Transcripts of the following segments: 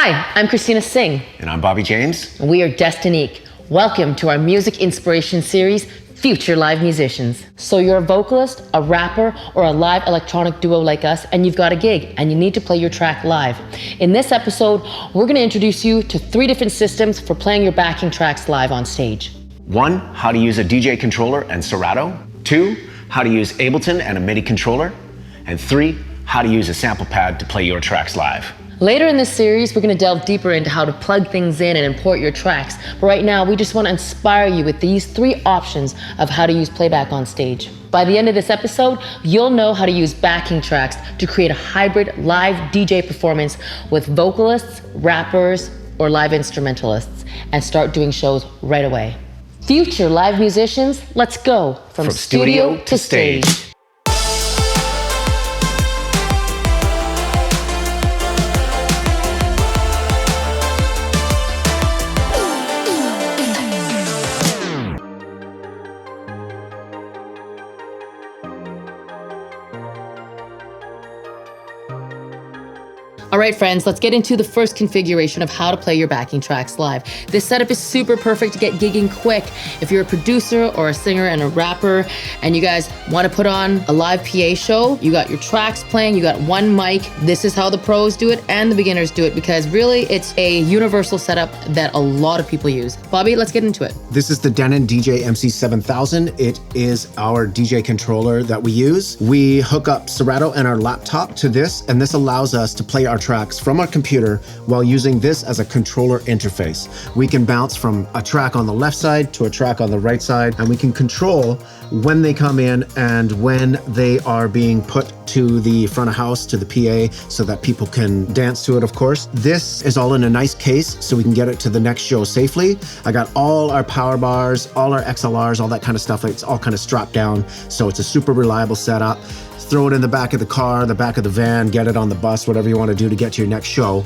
Hi, I'm Christina Singh. And I'm Bobby James. And we are DESTINEAK. Welcome to our music inspiration series, Future Live Musicians. So you're a vocalist, a rapper, or a live electronic duo like us, and you've got a gig, and you need to play your track live. In this episode, we're gonna introduce you to 3 different systems for playing your backing tracks live on stage. 1, how to use a DJ controller and Serato. 2, how to use Ableton and a Midi controller. And 3, how to use a sample pad to play your tracks live. Later in this series, we're gonna delve deeper into how to plug things in and import your tracks. But right now, we just wanna inspire you with these 3 options of how to use playback on stage. By the end of this episode, you'll know how to use backing tracks to create a hybrid live DJ performance with vocalists, rappers, or live instrumentalists, and start doing shows right away. Future live musicians, let's go from studio to stage. All right, friends, let's get into the first configuration of how to play your backing tracks live. This setup is super perfect to get gigging quick. If you're a producer or a singer and a rapper and you guys want to put on a live PA show, you got your tracks playing, you got one mic. This is how the pros do it and the beginners do it because really it's a universal setup that a lot of people use. Bobby, let's get into it. This is the Denon DJ MC7000. It is our DJ controller that we use. We hook up Serato and our laptop to this, and this allows us to play our tracks from our computer while using this as a controller interface. We can bounce from a track on the left side to a track on the right side, and we can control when they come in and when they are being put to the front of house, to the PA, so that people can dance to it, of course. This is all in a nice case, so we can get it to the next show safely. I got all our power bars, all our XLRs, all that kind of stuff. It's all kind of strapped down, so it's a super reliable setup. Throw it in the back of the car, the back of the van, get it on the bus, whatever you want to do to get to your next show.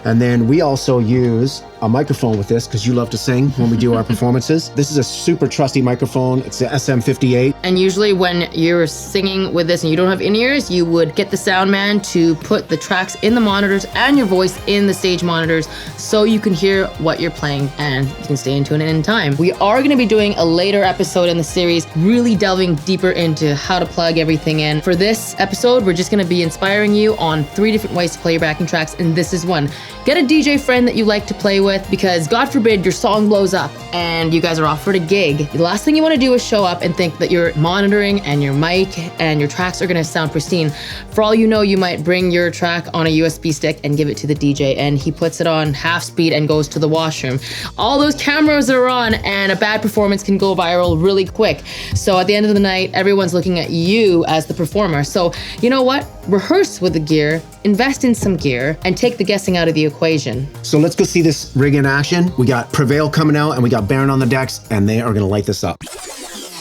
And then we also use a microphone with this because you love to sing when we do our performances. This is a super trusty microphone. It's the SM58. And usually when you're singing with this and you don't have in-ears, you would get the sound man to put the tracks in the monitors and your voice in the stage monitors so you can hear what you're playing and you can stay in tune in time. We are going to be doing a later episode in the series, really delving deeper into how to plug everything in. For this episode, we're just going to be inspiring you on 3 different ways to play your backing tracks, and this is one. Get a DJ friend that you like to play with because God forbid your song blows up and you guys are offered a gig. The last thing you want to do is show up and think that your monitoring and your mic and your tracks are going to sound pristine. For all you know, you might bring your track on a USB stick and give it to the DJ and he puts it on half speed and goes to the washroom. All those cameras are on and a bad performance can go viral really quick. So at the end of the night, everyone's looking at you as the performer. So you know what? Rehearse with the gear, invest in some gear, and take the guessing out of the equation. So let's go see this rig in action. We got Prevail coming out and we got Baron on the decks, and they are gonna light this up.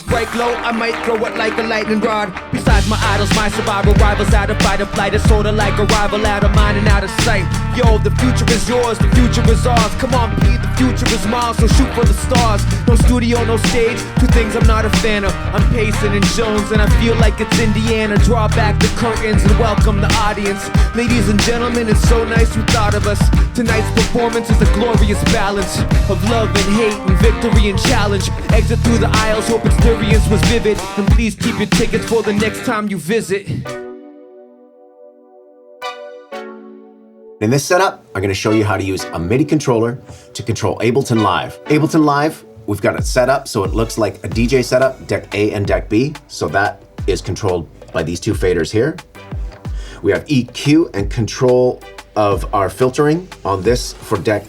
Break low, I might throw it like a lightning rod. Besides my idols, my survival rivals out of fight or flight. It's sorta like a rival out of mind and out of sight. Yo, the future is yours, the future is ours. Come on, P, the future is mine, so shoot for the stars. No studio, no stage, 2 things I'm not a fan of. I'm Payson and Jones, and I feel like it's Indiana. Draw back the curtains and welcome the audience. Ladies and gentlemen, it's so nice you thought of us. Tonight's performance is a glorious balance of love and hate and victory and challenge. Exit through the aisles, hope experience was vivid, and please keep your tickets for the next time you visit. In this setup, I'm going to show you how to use a MIDI controller to control Ableton Live. Ableton Live, we've got it set up so it looks like a DJ setup, deck A and deck B. So that is controlled by these 2 faders here. We have EQ and control of our filtering on this for deck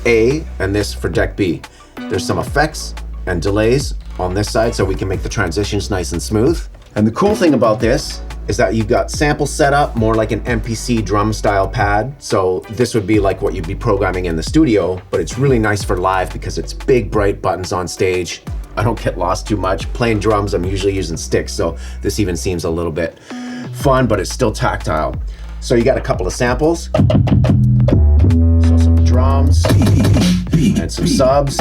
A and this for deck B. There's some effects and delays on this side so we can make the transitions nice and smooth. And the cool thing about this is that you've got samples set up more like an MPC drum style pad. So this would be like what you'd be programming in the studio, but it's really nice for live because it's big, bright buttons on stage. I don't get lost too much. Playing drums, I'm usually using sticks, so this even seems a little bit fun, but it's still tactile. So you got a couple of samples. So some drums and some subs.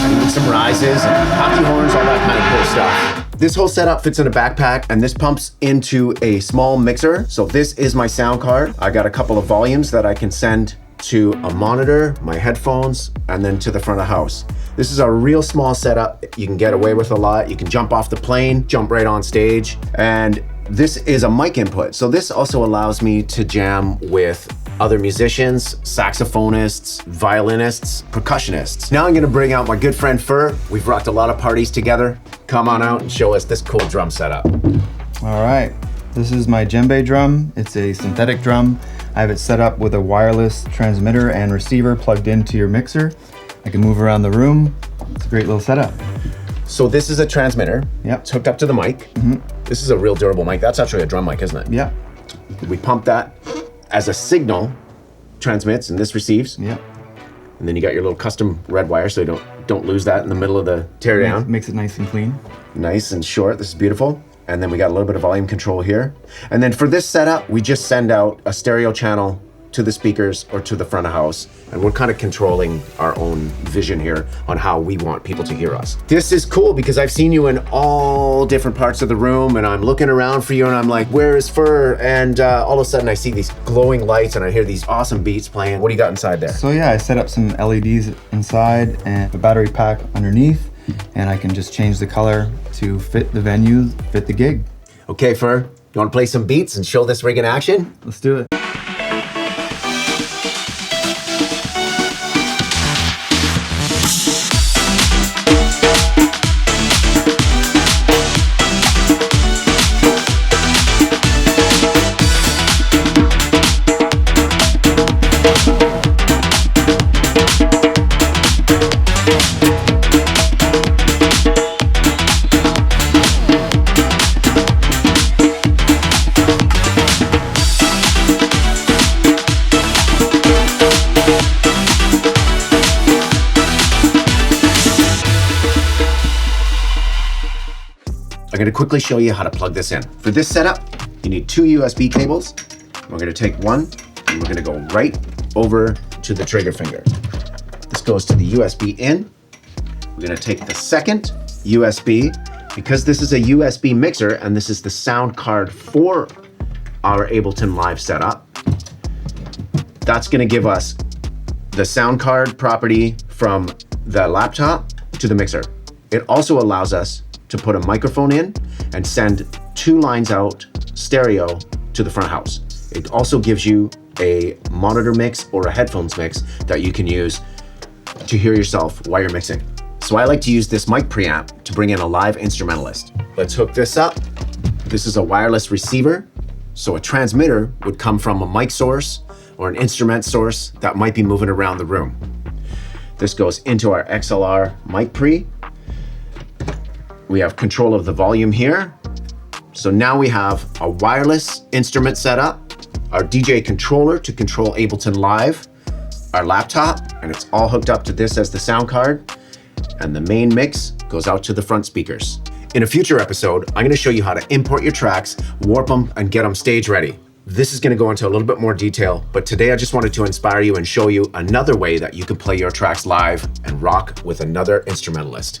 And even some rises and hockey horns, all that kind of cool stuff. This whole setup fits in a backpack, and this pumps into a small mixer. So this is my sound card. I got a couple of volumes that I can send to a monitor, my headphones, and then to the front of house. This is a real small setup. You can get away with a lot. You can jump off the plane, jump right on stage, and this is a mic input. So this also allows me to jam with other musicians, saxophonists, violinists, percussionists. Now I'm gonna bring out my good friend Pher. We've rocked a lot of parties together. Come on out and show us this cool drum setup. All right, this is my Djembe drum. It's a synthetic drum. I have it set up with a wireless transmitter and receiver plugged into your mixer. I can move around the room. It's a great little setup. So this is a transmitter. Yep. It's hooked up to the mic. This is a real durable mic. That's actually a drum mic, isn't it? Yeah. We pump that as a signal, transmits, and this receives. Yeah. And then you got your little custom red wire, so you don't lose that in the middle of the teardown. Makes it nice and clean. Nice and short. This is beautiful. And then we got a little bit of volume control here. And then for this setup, we just send out a stereo channel to the speakers or to the front of house. And we're kind of controlling our own vision here on how we want people to hear us. This is cool because I've seen you in all different parts of the room, and I'm looking around for you and I'm like, where is Pher? And all of a sudden I see these glowing lights and I hear these awesome beats playing. What do you got inside there? So yeah, I set up some LEDs inside and a battery pack underneath, and I can just change the color to fit the venue, fit the gig. Okay, Pher, you wanna play some beats and show this rig in action? Let's do it. I'm gonna quickly show you how to plug this in. For this setup, you need 2 USB cables. We're gonna take one and we're gonna go right over to the trigger finger. This goes to the USB in. We're gonna take the second USB, because this is a USB mixer and this is the sound card for our Ableton Live setup. That's gonna give us the sound card property from the laptop to the mixer. It also allows us to put a microphone in and send 2 lines out stereo to the front house. It also gives you a monitor mix or a headphones mix that you can use to hear yourself while you're mixing. So I like to use this mic preamp to bring in a live instrumentalist. Let's hook this up. This is a wireless receiver. So a transmitter would come from a mic source or an instrument source that might be moving around the room. This goes into our XLR mic pre. We have control of the volume here. So now we have a wireless instrument setup, our DJ controller to control Ableton Live, our laptop, and it's all hooked up to this as the sound card, and the main mix goes out to the front speakers. In a future episode, I'm gonna show you how to import your tracks, warp them, and get them stage ready. This is gonna go into a little bit more detail, but today I just wanted to inspire you and show you another way that you can play your tracks live and rock with another instrumentalist.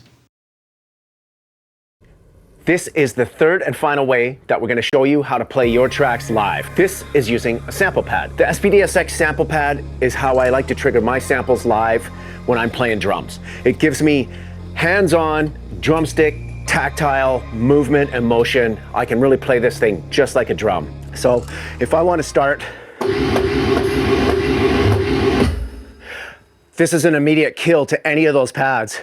This is the third and final way that we're going to show you how to play your tracks live. This is using a sample pad. The SPDSX sample pad is how I like to trigger my samples live when I'm playing drums. It gives me hands-on, drumstick, tactile movement and motion. I can really play this thing just like a drum. So if I want to start, this is an immediate kill to any of those pads.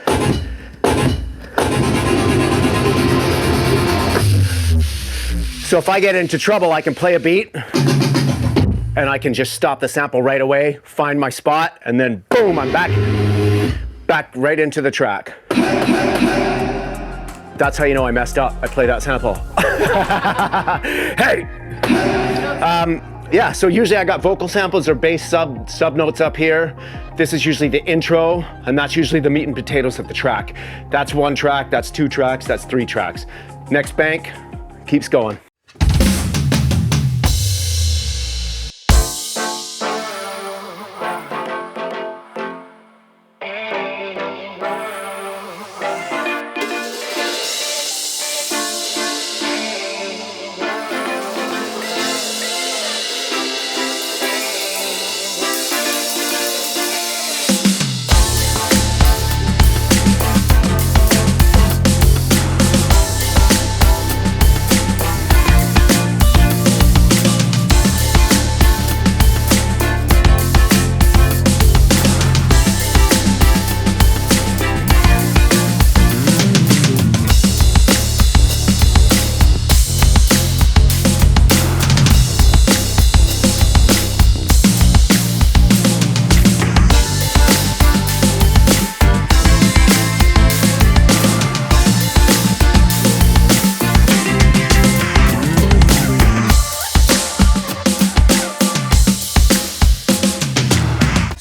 So if I get into trouble, I can play a beat and I can just stop the sample right away, find my spot, and then boom, I'm back right into the track. That's how you know I messed up. I played that sample. Hey! Yeah, so usually I got vocal samples or bass sub notes up here. This is usually the intro, and that's usually the meat and potatoes of the track. That's 1 track, that's 2 tracks, that's 3 tracks. Next bank, keeps going.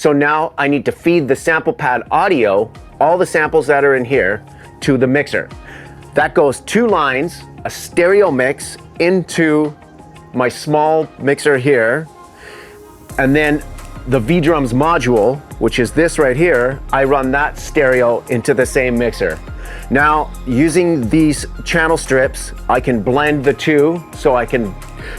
So now I need to feed the sample pad audio, all the samples that are in here, to the mixer. That goes 2 lines, a stereo mix into my small mixer here, and then the VDrums module, which is this right here, I run that stereo into the same mixer. Now, using these channel strips, I can blend the two so I can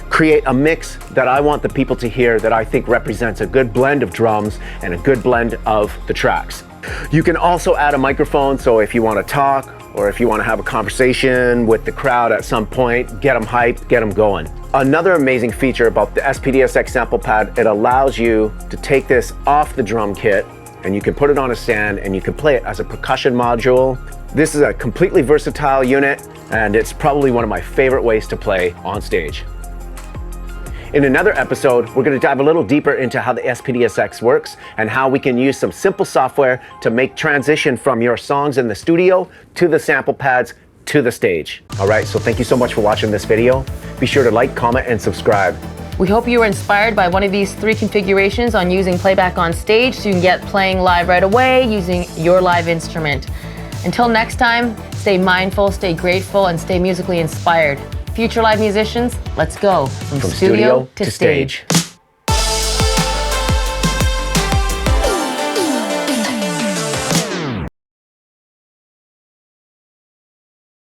create a mix that I want the people to hear that I think represents a good blend of drums and a good blend of the tracks. You can also add a microphone, so if you want to talk or if you want to have a conversation with the crowd at some point, get them hyped, get them going. Another amazing feature about the SPDSX sample pad, it allows you to take this off the drum kit and you can put it on a stand and you can play it as a percussion module. This is a completely versatile unit and it's probably one of my favorite ways to play on stage. In another episode, we're going to dive a little deeper into how the SPDSX works and how we can use some simple software to make transition from your songs in the studio to the sample pads to the stage. All right, so thank you so much for watching this video. Be sure to like, comment, and subscribe. We hope you were inspired by one of these 3 configurations on using playback on stage so you can get playing live right away using your live instrument. Until next time, stay mindful, stay grateful, and stay musically inspired. Future live musicians, let's go from studio to stage.